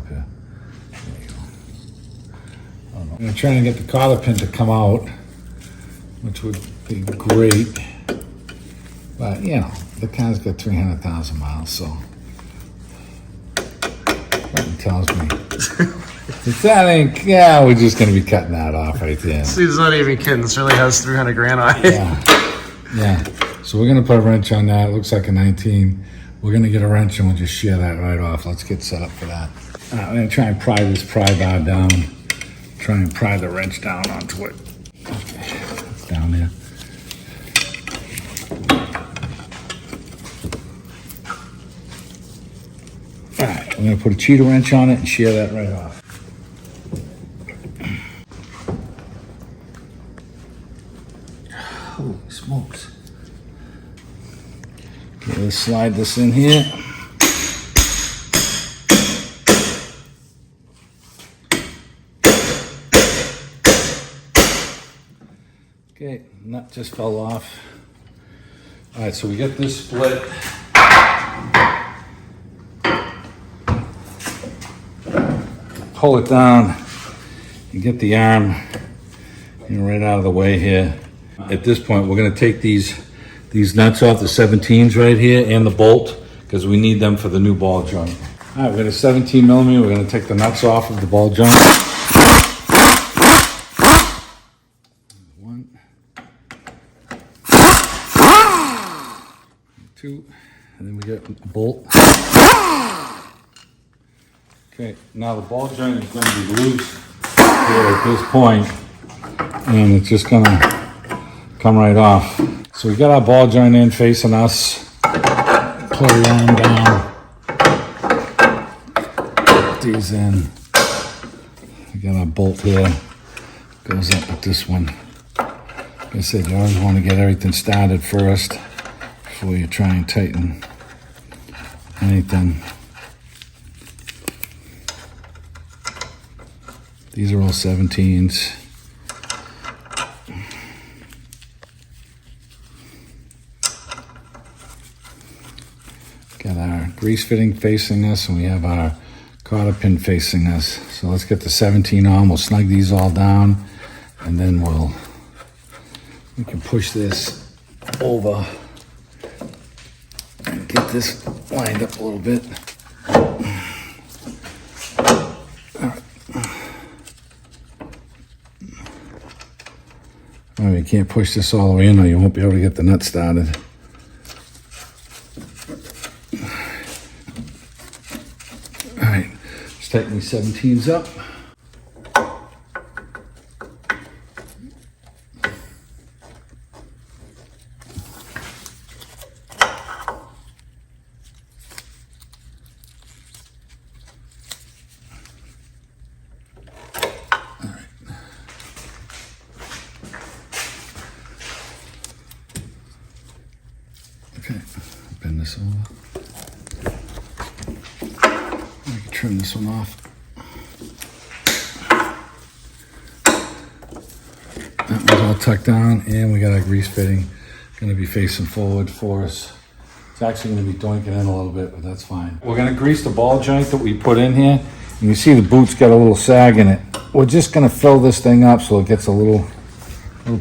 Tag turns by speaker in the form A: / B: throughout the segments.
A: up here. There you go. I'm gonna try and get the cotter pin to come out, which would be great. But you know, the car's got 300,000 miles, so something tells me if that ain't, yeah, we're just gonna be cutting that off right there.
B: See, it's not even kidding. This really has 300 grand on it.
A: Yeah. So we're gonna put a wrench on that. It looks like a 19. We're gonna get a wrench and we'll just shear that right off. Let's get set up for that. All right, I'm gonna try and pry this pry bar down. Try and pry the wrench down onto it. Okay, it's down there. All right, I'm gonna put a cheater wrench on it and shear that right off. Holy smokes. Okay, let's slide this in here. Okay, nut just fell off. All right, so we get this split. Pull it down and get the arm right out of the way here. At this point, we're gonna take these nuts off, the 17s right here, and the bolt, because we need them for the new ball joint. All right, we got a 17 millimeter. We're gonna take the nuts off of the ball joint. One, two, and then we get a bolt. Okay, now the ball joint is going to be loose here at this point, and it's just gonna come right off. So we got our ball joint in facing us. Pull the arm down. Put these in. We got our bolt here. Goes up with this one. Like I said, you always want to get everything started first before you try and tighten anything. These are all 17s. Got our grease fitting facing us, and we have our cotter pin facing us. So let's get the 17 on. We'll snug these all down, and then we can push this over and get this lined up a little bit. Oh, you can't push this all the way in or you won't be able to get the nut started. All right, let's tighten these 17s up. Okay, bend this over. I can trim this one off. That one's all tucked down, and we got our grease fitting going to be facing forward for us. It's actually going to be doinking in a little bit, but that's fine. We're going to grease the ball joint that we put in here. And you see the boot's got a little sag in it. We're just going to fill this thing up so it gets a little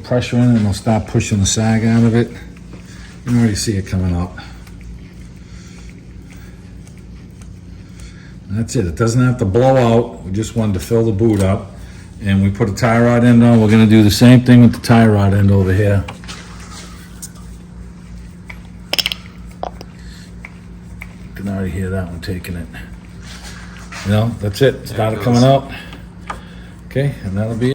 A: pressure in it, and it'll start pushing the sag out of it. You can already see it coming up. That's it. It doesn't have to blow out. We just wanted to fill the boot up. And we put a tie rod end on. We're going to do the same thing with the tie rod end over here. You can already hear that one taking it. You know, that's it. Started coming out. Okay, and that'll be it.